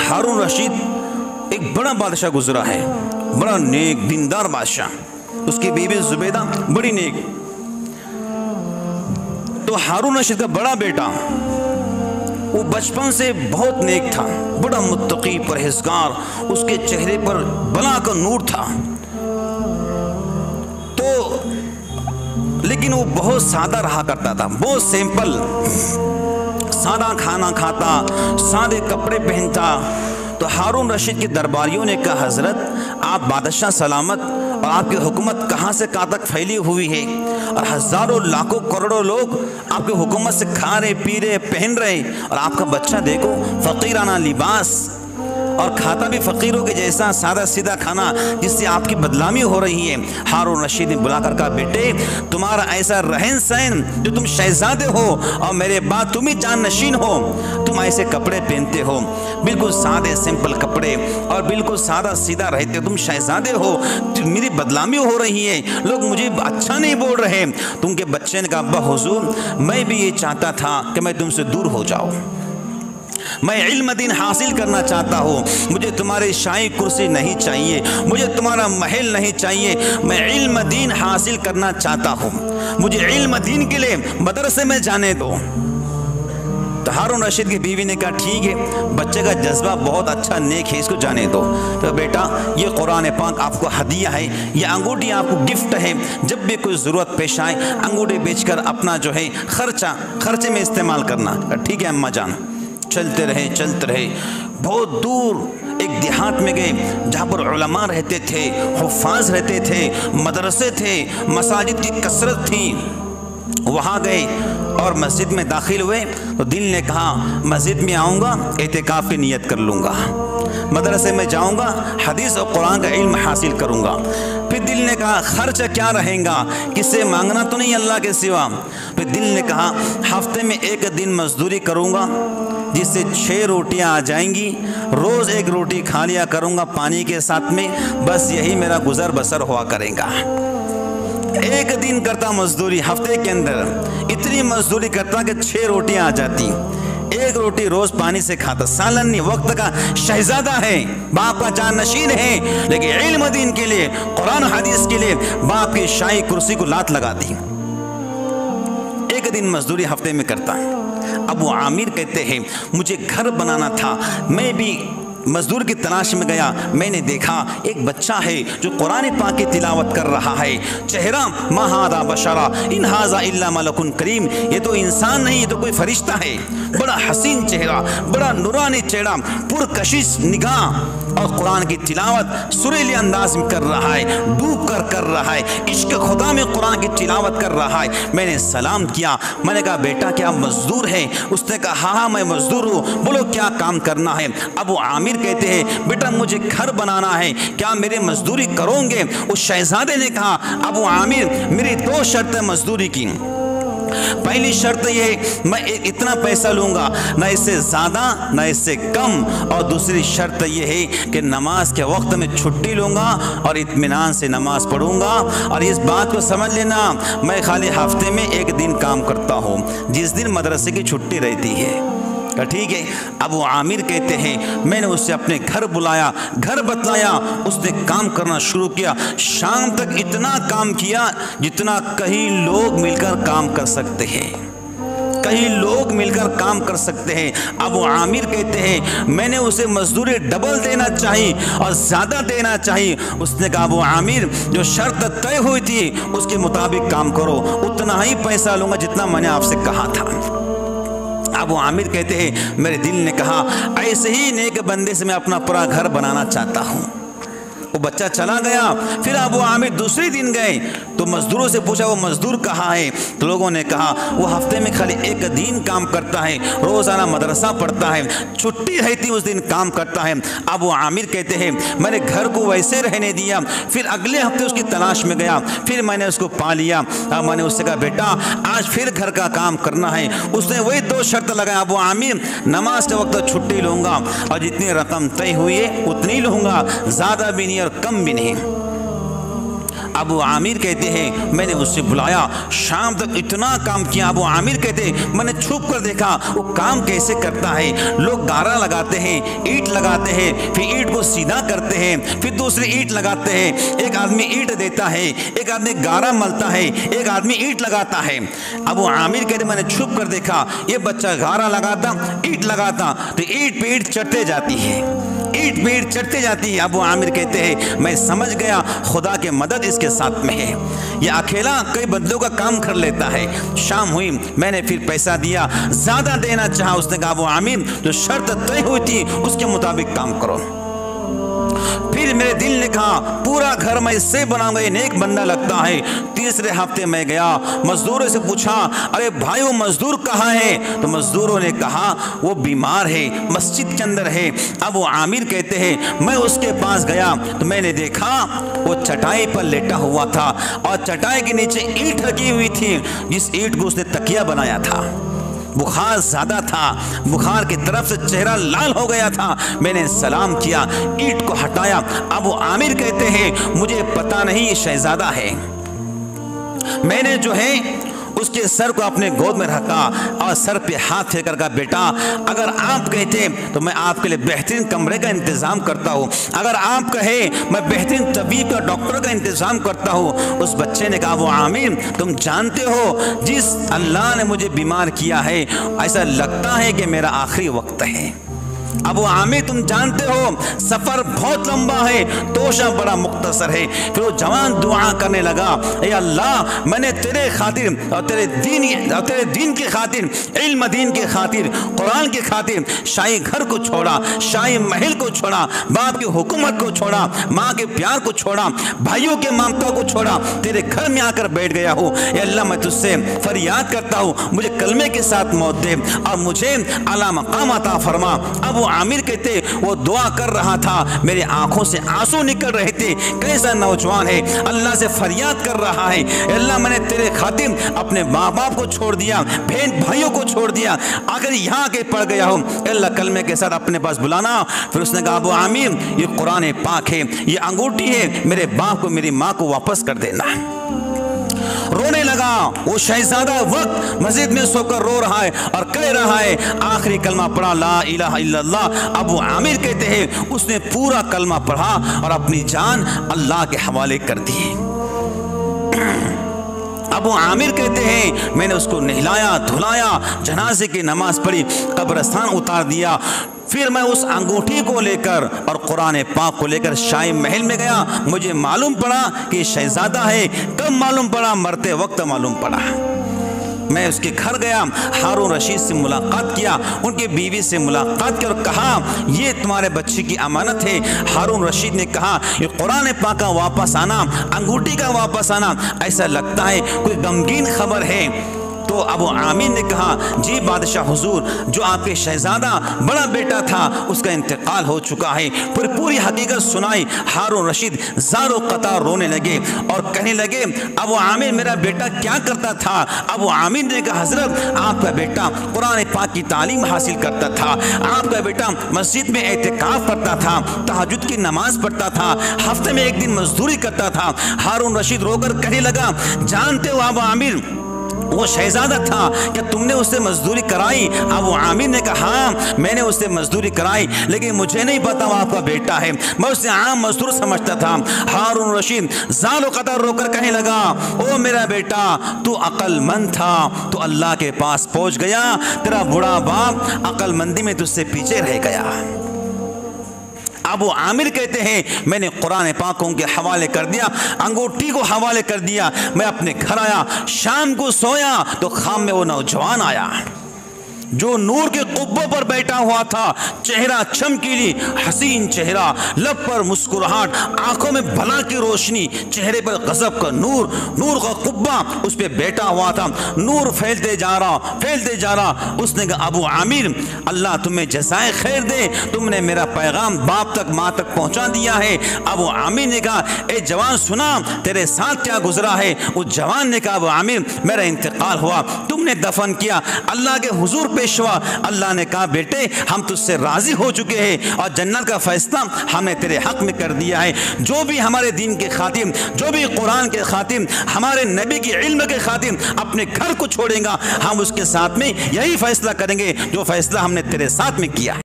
हारून रशीद एक बड़ा बादशाह गुजरा है, बड़ा नेक दीनदार बादशाह। उसकी बीवी जुबैदा बड़ी नेक। तो हारून रशीद का बड़ा बेटा वो बचपन से बहुत नेक था, बड़ा मुत्तकी परहेजगार, उसके चेहरे पर बला का नूर था। तो लेकिन वो बहुत सादा रहा करता था, बहुत सिंपल, सादा खाना खाता, सादे कपड़े पहनता। तो हारून रशीद के दरबारियों ने कहा, हजरत आप बादशाह सलामत, और आपकी हुकूमत कहाँ से कहाँ तक फैली हुई है, और हज़ारों लाखों करोड़ों लोग आपकी हुकूमत से खा रहे, पी रहे, पहन रहे, और आपका बच्चा देखो फ़कीराना लिबास, और खाता भी फ़कीरों के जैसा सादा सीधा खाना, जिससे आपकी बदनामी हो रही है। हारून रशीद ने बुलाकर कहा, बेटे तुम्हारा ऐसा रहन सहन, जो तुम शहजादे हो और मेरे बाद तुम ही जान नशीन हो, तुम ऐसे कपड़े पहनते हो, बिल्कुल सादे सिंपल कपड़े, और बिल्कुल सादा सीधा रहते हो, तुम शहजादे हो, मेरी बदनामी हो रही है, लोग मुझे अच्छा नहीं बोल रहे। तुमके बच्चे ने कहा, अब्बा हुजूर मैं भी ये चाहता था कि मैं तुमसे दूर हो जाऊँ, मैं इल्म दीन हासिल करना चाहता हूँ, मुझे तुम्हारी शाही कुर्सी नहीं चाहिए, मुझे तुम्हारा महल नहीं चाहिए, मैं इल्म दीन हासिल करना चाहता हूँ, मुझे इल्म दीन के लिए मदरसे में जाने दो। तो हारून रशीद की बीवी ने कहा, ठीक है, बच्चे का जज्बा बहुत अच्छा नेक है, इसको जाने दो। तो बेटा ये कुरान पाक आपको हदिया है, ये अंगूठी आपको गिफ्ट है, जब भी कोई ज़रूरत पेश आए अंगूठी बेचकर अपना जो है खर्चे में इस्तेमाल करना। ठीक है अम्मा जान। चलते रहे, बहुत दूर एक देहात में गए जहाँ पर उलमा रहते थे, हुफ़ाज़ रहते थे, मदरसे थे, मसाजिद की कसरत थी। वहाँ गए और मस्जिद में दाखिल हुए तो दिल ने कहा, मस्जिद में आऊँगा एतिकाफ़ की नियत कर लूँगा, मदरसे में जाऊँगा हदीस और कुरान का इल्म हासिल करूँगा। फिर दिल ने कहा, खर्च क्या रहेगा, किससे मांगना तो नहीं अल्लाह के सिवा। फिर दिल ने कहा, हफ्ते में एक दिन मजदूरी करूँगा, जिससे 6 रोटियां आ जाएंगी, रोज़ एक रोटी खा लिया करूँगा पानी के साथ में, बस यही मेरा गुजर बसर हुआ करेगा। एक दिन करता मजदूरी, हफ्ते के अंदर इतनी मजदूरी करता कि 6 रोटियां आ जाती, एक रोटी रोज़ पानी से खाता, सालन नहीं, वक्त का शहजादा है, बाप का जानशीन है, लेकिन इल्म दीन के लिए, कुरान हदीस के लिए बाप की शाही कुर्सी को लात लगा दी। एक दिन मजदूरी हफ्ते में करता। अबू आमिर कहते हैं, मुझे घर बनाना था, मैं भी मजदूर की तलाश में गया। मैंने देखा एक बच्चा है जो कुरान पाक की तिलावत कर रहा है, चेहरा मा हाज़ा बशरा इन हाज़ा इल्ला मलकुन करीम, ये तो इंसान नहीं, ये तो कोई फरिश्ता है, बड़ा हसीन चेहरा, बड़ा नूरानी चेहरा, पुरकशिश निगाह, और कुरान की तिलावत सुरीले अंदाज में कर रहा है, डूब कर रहा है, इश्क खुदा में कुरान की तिलावत कर रहा है। मैंने सलाम किया, मैंने कहा बेटा क्या मजदूर है? उसने कहा हाँ हाँ मैं मजदूर हूँ, बोलो क्या काम करना है? अबू आमिर कहते हैं, बेटा मुझे घर बनाना है, क्या मेरे मजदूरी करोगे? उस शहजादे ने कहा, अबू आमिर मेरी 2 शर्तें मजदूरी की। पहली शर्त ये, मैं इतना पैसा लूँगा, न इससे ज़्यादा न इससे कम, और दूसरी शर्त ये है कि नमाज के वक्त में छुट्टी लूँगा और इत्मीनान से नमाज पढ़ूँगा। और इस बात को समझ लेना, मैं खाली हफ्ते में एक दिन काम करता हूँ, जिस दिन मदरसे की छुट्टी रहती है। ठीक है। अबू आमिर कहते हैं, मैंने उससे अपने घर बुलाया, घर बतलाया, उसने काम करना शुरू किया। शाम तक इतना काम किया जितना कई लोग मिलकर काम कर सकते हैं, कई लोग मिलकर काम कर सकते हैं। अबू आमिर कहते हैं, मैंने उसे मजदूरी डबल देना चाहिए और ज़्यादा देना चाहिए। उसने कहा, अबू आमिर जो शर्त तय हुई थी उसके मुताबिक काम करो, उतना ही पैसा लूँगा जितना मैंने आपसे कहा था। अबू आमिर कहते हैं, मेरे दिल ने कहा ऐसे ही नेक बंदे से मैं अपना पूरा घर बनाना चाहता हूँ। वो बच्चा चला गया। फिर अबू आमिर दूसरे दिन गए तो मजदूरों से पूछा, वो मजदूर कहाँ है? तो लोगों ने कहा, वो हफ्ते में खाली एक दिन काम करता है, रोज़ाना मदरसा पढ़ता है, छुट्टी रहती उस दिन काम करता है। अबू आमिर कहते हैं, मैंने घर को वैसे रहने दिया, फिर अगले हफ्ते उसकी तलाश में गया, फिर मैंने उसको पा लिया। अब मैंने उससे कहा, बेटा आज फिर घर का काम करना है। उसने वही 2 शर्त लगाया, अबू आमिर नमाज के वक्त छुट्टी लूँगा और जितनी रकम तय हुई है उतनी लूँगा, ज़्यादा भी नहीं और कम भी नहीं। अबू आमिर कहते हैं मैंने उसे बुलाया, शाम तक इतना काम किया। अबू आमिर कहते हैं मैंने छुप कर देखा वो काम कैसे करता है। लोग गारा लगाते हैं, ईंट लगाते हैं, फिर ईंट को सीधा करते हैं, फिर दूसरी ईंट लगाते हैं। एक आदमी ईंट देता है, एक आदमी गारा मलता है, एक आदमी ईंट लगाता है। अबू आमिर कहते मैंने छुप कर देखा ये बच्चा गारा लगाता, ईंट लगाता तो ईंट पे ईंट चढ़ते जाती है, ईंट पे ईंट चढ़ते जाती है। अबू आमिर कहते हैं मैं समझ गया खुदा की मदद इसके साथ में है, ये अकेला कई बंदों का काम कर लेता है। शाम हुई, मैंने फिर पैसा दिया, ज्यादा देना चाहा। उसने कहा अबू आमिर जो शर्त तय हुई थी उसके मुताबिक काम करो। फिर मेरे दिल ने कहा पूरा घर मैं इससे बनाऊंगा, ये नेक बंदा लगता है। तीसरे हफ्ते मैं गया, मजदूरों से पूछा अरे भाई वो मजदूर कहाँ है? तो मजदूरों ने कहा वो बीमार है, मस्जिद के अंदर है। अब वो आमिर कहते हैं मैं उसके पास गया तो मैंने देखा वो चटाई पर लेटा हुआ था और चटाई के नीचे ईंट रखी हुई थी, जिस ईंट को उसने तकिया बनाया था। बुखार ज्यादा था, बुखार की तरफ से चेहरा लाल हो गया था। मैंने सलाम किया, ईंट को हटाया। अब वो आमिर कहते हैं मुझे पता नहीं ये शहजादा है। मैंने जो है उसके सर को अपने गोद में रखा और सर पे हाथ फेंक कर कहा बेटा अगर आप कहते तो मैं आपके लिए बेहतरीन कमरे का इंतज़ाम करता हूँ, अगर आप कहे मैं बेहतरीन तबीब का डॉक्टर का इंतज़ाम करता हूँ। उस बच्चे ने कहा वो आमिर तुम जानते हो जिस अल्लाह ने मुझे बीमार किया है ऐसा लगता है कि मेरा आखिरी वक्त है। अब वो आमिर तुम जानते हो सफर बहुत लंबा है, तोशा बड़ा मुख्तसर है। फिर वो जवान दुआ करने लगा ए अल्लाह मैंने तेरे खातिर और तेरे दीन के खातिर, इल्म दीन के खातिर, कुरान के खातिर शाही घर को छोड़ा, शाही महल को छोड़ा, बाप की हुकूमत को छोड़ा, माँ के प्यार को छोड़ा, भाइयों के ममता को छोड़ा, तेरे घर में आकर बैठ गया हूँ। ए अल्लाह मैं तुझसे फरियाद करता हूँ मुझे कलमे के साथ मौत दे और मुझे आला मकाम अता फरमा। अब वो आमिर कहते वो दुआ कर रहा था, मेरे आंखों से आंसू निकल रहे थे। कैसा नौजवान है, अल्लाह से फरियाद कर रहा है अल्लाह मैंने तेरे खातिर अपने माँ बाप को छोड़ दिया, बहन भाइयों को छोड़ दिया, आखिर यहाँ आके पड़ गया हूँ, अल्लाह कलमे के साथ अपने पास बुलाना। फिर उसने कहा अबू आमिर ये कुरान पाक है, ये अंगूठी है, मेरे बाप को मेरी माँ को वापस कर देना। रोने लगा वो शहजादा वक्त मस्जिद में सोकर रो रहा है और कह रहा है आखिरी कलमा पढ़ा ला इलाहा इल्लल्लाह। अबू आमिर कहते हैं उसने पूरा कलमा पढ़ा और अपनी जान अल्लाह के हवाले कर दी। अबू आमिर कहते हैं मैंने उसको नहलाया धुलाया, जनाजे की नमाज पढ़ी, कब्रिस्तान उतार दिया। फिर मैं उस अंगूठी को लेकर और कुरान पाक को लेकर शाही महल में गया। मुझे मालूम पड़ा कि शहजादा है, कब मालूम पड़ा? मरते वक्त मालूम पड़ा। मैं उसके घर गया, हारून रशीद से मुलाकात किया, उनकी बीवी से मुलाकात की और कहा ये तुम्हारे बच्चे की अमानत है। हारून रशीद ने कहा ये कुरान पाक का वापस आना, अंगूठी का वापस आना, ऐसा लगता है कोई गमगीन खबर है। तो अबू आमिर ने कहा जी बादशाह हुजूर जो आपके शहजादा बड़ा बेटा था उसका इंतकाल हो चुका है। फिर पूरी हकीकत सुनाई। हारून रशीद ज़ारो कतार रोने लगे और कहने लगे अबू आमिर मेरा बेटा क्या करता था? अबू आमिर ने कहा हजरत आपका बेटा कुरान पाक की तालीम हासिल करता था, आपका बेटा मस्जिद में एहतिकाफ करता था, तहज्जुद की नमाज पढ़ता था, हफ्ते में एक दिन मजदूरी करता था। हारून रशीद रोकर कहने लगा जानते हो अबू आमिर वो शहजादा था, क्या तुमने उससे मजदूरी कराई? अबू आमिर ने कहा हाँ मैंने उससे मजदूरी कराई, लेकिन मुझे नहीं पता वो आपका बेटा है, मैं उसे आम मजदूर समझता था। हारून रशीद ज़ालो कदर रोकर कहने लगा ओ मेरा बेटा तू अक्लमंद था, तू अल्लाह के पास पहुंच गया, तेरा बूढ़ा बाप अक्लमंदी में तुझसे पीछे रह गया। अबू आमिर कहते हैं मैंने कुरान पाक के हवाले कर दिया, अंगूठी को हवाले कर दिया। मैं अपने घर आया, शाम को सोया तो ख्वाब में वो नौजवान आया जो नूर के कुब्बों पर बैठा हुआ था, चेहरा चमकीली हसीन चेहरा, लब पर मुस्कुराहट, आंखों में भला की रोशनी, चेहरे पर गजब का नूर, नूर का कुब्बा उस पर बैठा हुआ था, नूर फैलते जा रहा। उसने कहा अबू आमिर अल्लाह तुम्हें जज़ाए खैर दे, तुमने मेरा पैगाम बाप तक माँ तक पहुँचा दिया है। अबू आमिर ने कहा ए जवान सुना तेरे साथ क्या गुजरा है? उस जवान ने कहा अबू आमिर मेरा इंतकाल हुआ, तुमने दफन किया, अल्लाह के हुजूर पेशवा अल्लाह ने कहा बेटे हम तुझसे राजी हो चुके हैं और जन्नत का फैसला हमने तेरे हक में कर दिया है। जो भी हमारे दीन के खातिम, जो भी कुरान के खातिम, हमारे नबी की इल्म के खातिम अपने घर को छोड़ेगा, हम उसके साथ में यही फैसला करेंगे जो फैसला हमने तेरे साथ में किया।